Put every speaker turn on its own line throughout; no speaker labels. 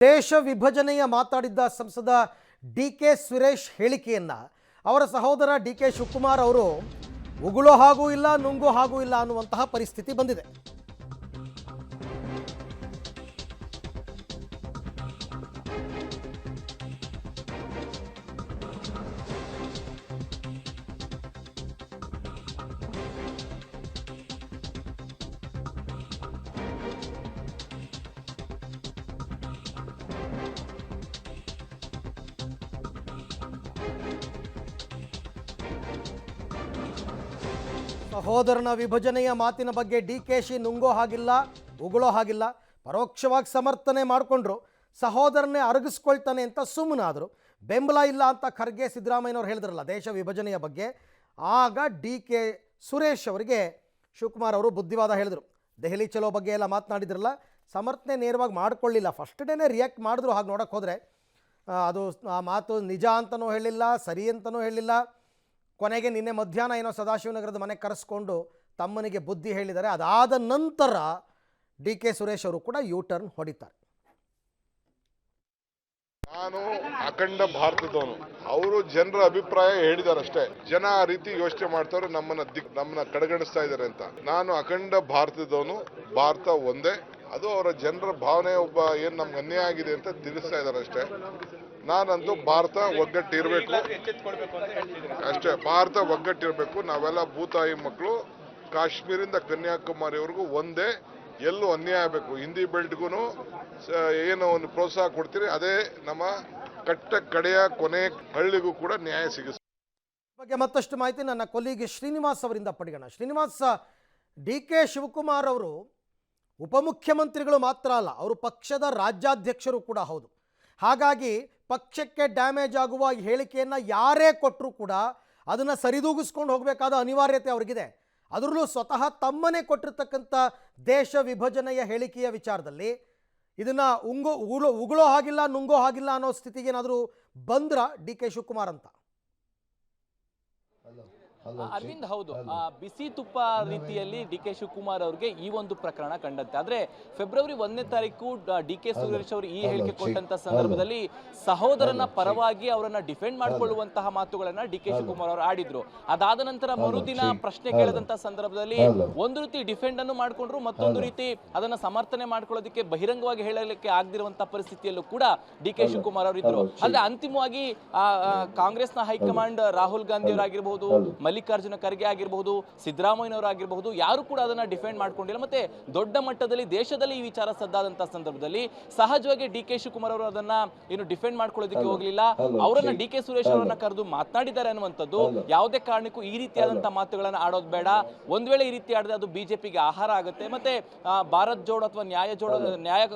ದೇಶ ವಿಭಜನೆಯ ಮಾತಾಡಿದ್ದ ಸಂಸದ ಡಿ.ಕೆ. ಸುರೇಶ್ ಹೇಳಿಕೆಯನ್ನು ಅವರ ಸಹೋದರ ಡಿ.ಕೆ. ಶಿವಕುಮಾರ್ ಅವರು ಉಗುಳೋ ಹಾಗೂ ಇಲ್ಲ ನುಂಗೋ ಹಾಗೂ ಇಲ್ಲ ಅನ್ನುವಂತಹ ಪರಿಸ್ಥಿತಿ ಬಂದಿದೆ. ಸಹೋದರನ ವಿಭಜನೆಯ ಮಾತಿನ ಬಗ್ಗೆ ಡಿ.ಕೆ.ಶಿ ನುಂಗೋ ಹಾಗಿಲ್ಲ ಉಗುಳೋ ಹಾಗಿಲ್ಲ, ಪರೋಕ್ಷವಾಗಿ ಸಮರ್ಥನೆ ಮಾಡಿಕೊಂಡ್ರು. ಸಹೋದರನ್ನೇ ಅರಗಿಸ್ಕೊಳ್ತಾನೆ ಅಂತ ಸುಮ್ಮನಾದರು. ಬೆಂಬಲ ಇಲ್ಲ ಅಂತ ಖರ್ಗೆ ಸಿದ್ದರಾಮಯ್ಯನವ್ರು ಹೇಳಿದ್ರಲ್ಲ ದೇಶ ವಿಭಜನೆಯ ಬಗ್ಗೆ. ಆಗ ಡಿ.ಕೆ. ಸುರೇಶ್ ಅವರಿಗೆ ಶಿವಕುಮಾರ್ ಅವರು ಬುದ್ಧಿವಾದ ಹೇಳಿದರು. ದೆಹಲಿ ಚಲೋ ಬಗ್ಗೆ ಎಲ್ಲ ಮಾತನಾಡಿದ್ರಲ್ಲ, ಸಮರ್ಥನೆ ನೇರವಾಗಿ ಮಾಡ್ಕೊಳ್ಳಿಲ್ಲ. ಫಸ್ಟ್ ಡೇನೇ ರಿಯಾಕ್ಟ್ ಮಾಡಿದ್ರು. ಹಾಗೆ ನೋಡೋಕ್ಕೆ ಹೋದರೆ ಅದು ಆ ಮಾತು ನಿಜ ಅಂತಲೂ ಹೇಳಿಲ್ಲ, ಸರಿ ಅಂತಲೂ ಹೇಳಿಲ್ಲ. ಕೊನೆಗೆ ನಿನ್ನೆ ಮಧ್ಯಾಹ್ನ ಏನೋ ಸದಾಶಿವನಗರದ ಮನೆಗೆ ಕರೆಸ್ಕೊಂಡು ತಮ್ಮನಿಗೆ ಬುದ್ಧಿ ಹೇಳಿದ್ದಾರೆ. ಅದಾದ ನಂತರ ಡಿ.ಕೆ. ಸುರೇಶ್ ಅವರು ಕೂಡ ಯೂ ಟರ್ನ್ ಹೊಡಿತಾರೆ.
ನಾನು ಅಖಂಡ ಭಾರತದವನು, ಅವರು ಜನರ ಅಭಿಪ್ರಾಯ ಹೇಳಿದಾರಷ್ಟೇ. ಜನ ಆ ರೀತಿ ಯೋಚನೆ ಮಾಡ್ತಾರೆ, ನಮ್ಮನ್ನ ಕಡೆಗಣಿಸ್ತಾ ಇದ್ದಾರೆ ಅಂತ. ನಾನು ಅಖಂಡ ಭಾರತದವನು, ಭಾರತ ಒಂದೇ. ಅದು ಅವರ ಜನರ ಭಾವನೆ, ಒಬ್ಬ ಏನ್ ನಮ್ಗೆ ಅನ್ಯಾಯ ಆಗಿದೆ ಅಂತ ತಿಳಿಸ್ತಾ ಇದ್ದಾರೆ ಅಷ್ಟೇ. ನಾನಂತೂ ಭಾರತ ಒಗ್ಗಟ್ಟಿರ್ಬೇಕು ಅಷ್ಟೇ. ಭಾರತ ಒಗ್ಗಟ್ಟಿರ್ಬೇಕು. ನಾವೆಲ್ಲ ಭೂತಾಯಿ ಮಕ್ಕಳು. ಕಾಶ್ಮೀರಿಂದ ಕನ್ಯಾಕುಮಾರಿವರೆಗೂ ಒಂದೇ. ಎಲ್ಲೂ ಅನ್ಯಾಯ ಆಗಬೇಕು. ಹಿಂದಿ ಬೆಲ್ಟ್ಗೂ ಏನೋ ಒಂದು ಪ್ರೋತ್ಸಾಹ ಕೊಡ್ತೀರಿ, ಅದೇ ನಮ್ಮ ಕಡೆಯ ಕೊನೆ ಹಳ್ಳಿಗೂ ಕೂಡ ನ್ಯಾಯ ಸಿಗುತ್ತೆ.
ಬಗ್ಗೆ ಮತ್ತಷ್ಟು ಮಾಹಿತಿ ನನ್ನ ಕೊಲ್ಲಿಗೆ ಶ್ರೀನಿವಾಸ್ ಅವರಿಂದ ಪಡೆಯೋಣ. ಶ್ರೀನಿವಾಸ್, ಡಿ.ಕೆ. ಶಿವಕುಮಾರ್ ಅವರು ಉಪಮುಖ್ಯಮಂತ್ರಿಗಳು ಮಾತ್ರ ಅಲ್ಲ, ಅವರು ಪಕ್ಷದ ರಾಜ್ಯಾಧ್ಯಕ್ಷರು ಕೂಡ ಹೌದು. ಹಾಗಾಗಿ ಪಕ್ಷಕ್ಕೆ ಡ್ಯಾಮೇಜ್ ಆಗುವ ಹೇಳಿಕೆಯನ್ನು ಯಾರೇ ಕೊಟ್ಟರೂ ಕೂಡ ಅದನ್ನು ಸರಿದೂಗಿಸ್ಕೊಂಡು ಹೋಗಬೇಕಾದ ಅನಿವಾರ್ಯತೆ ಅವ್ರಿಗಿದೆ. ಅದರಲ್ಲೂ ಸ್ವತಃ ತಮ್ಮನೇ ಕೊಟ್ಟಿರ್ತಕ್ಕಂಥ ದೇಶ ವಿಭಜನೆಯ ಹೇಳಿಕೆಯ ವಿಚಾರದಲ್ಲಿ ಇದನ್ನು ಉಗುಳೋ ಹಾಗಿಲ್ಲ ನುಂಗೋ ಹಾಗಿಲ್ಲ ಅನ್ನೋ ಸ್ಥಿತಿಗೆ ಏನಾದರೂ ಬಂದ್ರ ಡಿ.ಕೆ. ಶಿವಕುಮಾರ್ ಅಂತ?
ಅರವಿಂದ್, ಹೌದು. ಬಿಸಿ ತುಪ್ಪ ರೀತಿಯಲ್ಲಿ ಡಿ.ಕೆ. ಶಿವಕುಮಾರ್ ಅವರಿಗೆ ಈ ಒಂದು ಪ್ರಕರಣ ಕಂಡಂತೆ. ಆದ್ರೆ ಫೆಬ್ರವರಿ 1ನೇ ತಾರೀಕು ಡಿ.ಕೆ. ಸುರೇಶ್ ಅವರು ಈ ಹೇಳಿಕೆ ಕೊಟ್ಟಂತ ಸಂದರ್ಭದಲ್ಲಿ ಸಹೋದರನ ಪರವಾಗಿ ಅವರನ್ನ ಡಿಫೆಂಡ್ ಮಾಡಿಕೊಳ್ಳುವಂತಹ ಮಾತುಗಳನ್ನ ಡಿ.ಕೆ. ಶಿವಕುಮಾರ್ ಅವರು ಆಡಿದ್ರು. ಅದಾದ ನಂತರ ಮರುದಿನ ಪ್ರಶ್ನೆ ಕೇಳಿದಂತ ಸಂದರ್ಭದಲ್ಲಿ ಒಂದು ರೀತಿ ಡಿಫೆಂಡ್ ಅನ್ನು ಮಾಡ್ಕೊಂಡ್ರು, ಮತ್ತೊಂದು ರೀತಿ ಅದನ್ನ ಸಮರ್ಥನೆ ಮಾಡ್ಕೊಳ್ಳೋದಕ್ಕೆ ಬಹಿರಂಗವಾಗಿ ಹೇಳಲಿಕ್ಕೆ ಆಗದಿರುವಂತಹ ಪರಿಸ್ಥಿತಿಯಲ್ಲೂ ಕೂಡ ಡಿ.ಕೆ. ಶಿವಕುಮಾರ್ ಅವರು ಇದ್ರು. ಆದ್ರೆ ಅಂತಿಮವಾಗಿ ಕಾಂಗ್ರೆಸ್ನ ಹೈಕಮಾಂಡ್ ರಾಹುಲ್ ಗಾಂಧಿ ಅವರಾಗಿರ್ಬಹುದು, ಮಲ್ಲಿಕಾರ್ಜುನ ಖರ್ಗೆ ಆಗಿರಬಹುದು, ಸಿದ್ದರಾಮಯ್ಯನವರಾಗಿರಬಹುದು, ಯಾರು ಕೂಡ ಅದನ್ನ ಡಿಫೆಂಡ್ ಮಾಡ್ಕೊಂಡಿಲ್ಲ. ಮತ್ತೆ ದೊಡ್ಡ ಮಟ್ಟದಲ್ಲಿ ದೇಶದಲ್ಲಿ ಈ ವಿಚಾರ ಸದ್ದಾದಂತಹ ಸಂದರ್ಭದಲ್ಲಿ ಸಹಜವಾಗಿ ಡಿ.ಕೆ. ಶಿವಕುಮಾರ್ ಅವರು ಅದನ್ನ ಏನು ಡಿಫೆಂಡ್ ಮಾಡ್ಕೊಳ್ಳೋದಕ್ಕೆ ಹೋಗಲಿಲ್ಲ. ಅವರನ್ನ ಡಿ.ಕೆ. ಸುರೇಶ್ ಅವರನ್ನ ಕರೆದು ಮಾತನಾಡಿದ್ದಾರೆ ಅನ್ನುವಂಥದ್ದು. ಯಾವುದೇ ಕಾರಣಕ್ಕೂ ಈ ರೀತಿಯಾದಂತಹ ಮಾತುಗಳನ್ನ ಆಡೋದು ಬೇಡ. ಒಂದ್ ವೇಳೆ ಈ ರೀತಿ ಆಡಿದ್ರೆ ಅದು ಬಿಜೆಪಿಗೆ ಆಹಾರ ಆಗುತ್ತೆ. ಮತ್ತೆ ಭಾರತ್ ಜೋಡೋ ಅಥವಾ ನ್ಯಾಯ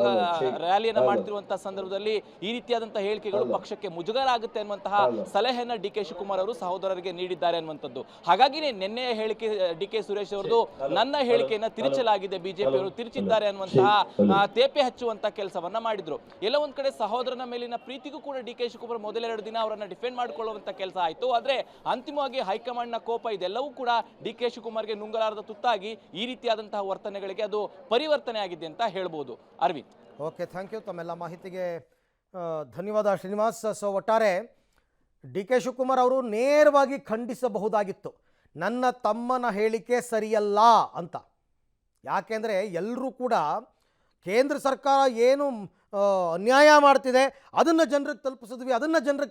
ರ್ಯಾಲಿಯನ್ನ ಮಾಡ್ತಿರುವಂತಹ ಸಂದರ್ಭದಲ್ಲಿ ಈ ರೀತಿಯಾದಂತಹ ಹೇಳಿಕೆಗಳು ಪಕ್ಷಕ್ಕೆ ಮುಜುಗರ ಆಗುತ್ತೆ ಅನ್ನುವಂತಹ ಸಲಹೆಯನ್ನ ಡಿ.ಕೆ. ಶಿವಕುಮಾರ್ ಅವರು ಸಹೋದರರಿಗೆ ನೀಡಿದ್ದಾರೆ ಅನ್ನುವಂಥದ್ದು. ಹಾಗಾಗಿ ನಿನ್ನೆಯ ಹೇಳಿಕೆ ಡಿ.ಕೆ. ಸುರೇಶ್ ಅವರದು ನನ್ನ ಹೇಳಿಕೆಯನ್ನ ತಿರುಚಲಾಗಿದೆ, ಬಿಜೆಪಿಯವರು ತಿರುಚಿದ್ದಾರೆ ಅನ್ನುವಂತಹ ತೇಪೆ ಹಚ್ಚುವಂತಹ ಕೆಲಸವನ್ನ ಮಾಡಿದ್ರು. ಎಲ್ಲ ಒಂದ್ ಕಡೆ ಸಹೋದರನ ಮೇಲಿನ ಪ್ರೀತಿಗೂ ಕೂಡ ಡಿ.ಕೆ. ಶಿವಕುಮಾರ್ ಮೊದಲೆರಡು ದಿನ ಅವರನ್ನ ಡಿಫೆಂಡ್ ಮಾಡಿಕೊಳ್ಳುವಂತ ಕೆಲಸ ಆಯ್ತು. ಆದ್ರೆ ಅಂತಿಮವಾಗಿ ಹೈಕಮಾಂಡ್ ನ ಕೋಪ ಇದೆಲ್ಲವೂ ಕೂಡ ಡಿ.ಕೆ. ಶಿವಕುಮಾರ್ಗೆ ನುಂಗಲಾರದ ತುತ್ತಾಗಿ ಈ ರೀತಿಯಾದಂತಹ ವರ್ತನೆಗಳಿಗೆ ಅದು ಪರಿವರ್ತನೆ ಆಗಿದೆ ಅಂತ ಹೇಳ್ಬೋದು. Arvind,
okay, thank you. ತಮ್ಮೆಲ್ಲ ಮಾಹಿತಿಗೆ ಧನ್ಯವಾದ ಶ್ರೀನಿವಾಸ್. ಸೊ ಒಟ್ಟಾರೆ ಡಿ.ಕೆ. ಶಿವಕುಮಾರ್ ಅವರು ನೇರವಾಗಿ ಖಂಡಿಸಬಹುದಾಗಿತ್ತು, ನನ್ನ ತಮ್ಮನ ಹೇಳಿಕೆ ಸರಿಯಲ್ಲ ಅಂತ. ಯಾಕೆಂದರೆ ಎಲ್ಲರೂ ಕೂಡ ಕೇಂದ್ರ ಸರ್ಕಾರ ಏನು ಅನ್ಯಾಯ ಮಾಡ್ತಿದೆ ಅದನ್ನು ಜನರಿಗೆ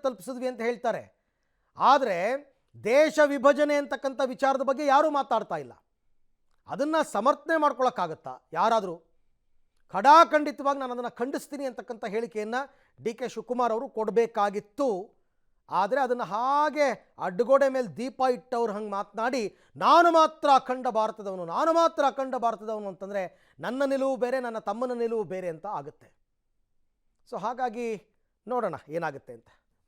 ತಲುಪಿಸಿದ್ವಿ ಅಂತ ಹೇಳ್ತಾರೆ. ಆದರೆ ದೇಶ ವಿಭಜನೆ ಅಂತಕ್ಕಂಥ ವಿಚಾರದ ಬಗ್ಗೆ ಯಾರೂ ಮಾತಾಡ್ತಾ ಇಲ್ಲ. ಅದನ್ನು ಸಮರ್ಥನೆ ಮಾಡ್ಕೊಳ್ಳೋಕ್ಕಾಗತ್ತಾ ಯಾರಾದರೂ? ಖಡಾಖಂಡಿತವಾಗಿ ನಾನು ಅದನ್ನು ಖಂಡಿಸ್ತೀನಿ ಅಂತಕ್ಕಂಥ ಹೇಳಿಕೆಯನ್ನು ಡಿ.ಕೆ. ಶಿವಕುಮಾರ್ ಅವರು ಕೊಡಬೇಕಾಗಿತ್ತು. ಆದರೆ ಅದನ್ನು ಹಾಗೆ ಅಡ್ಡಗೋಡೆ ಮೇಲೆ ದೀಪ ಇಟ್ಟವ್ರು ಹಂಗೆ ಮಾತನಾಡಿ ನಾನು ಮಾತ್ರ ಅಖಂಡ ಭಾರತದವನು ಅಂತಂದರೆ ನನ್ನ ನಿಲುವು ಬೇರೆ, ನನ್ನ ತಮ್ಮನ ನಿಲುವು ಬೇರೆ ಅಂತ ಆಗುತ್ತೆ. ಸೊ ಹಾಗಾಗಿ ನೋಡೋಣ ಏನಾಗುತ್ತೆ ಅಂತ.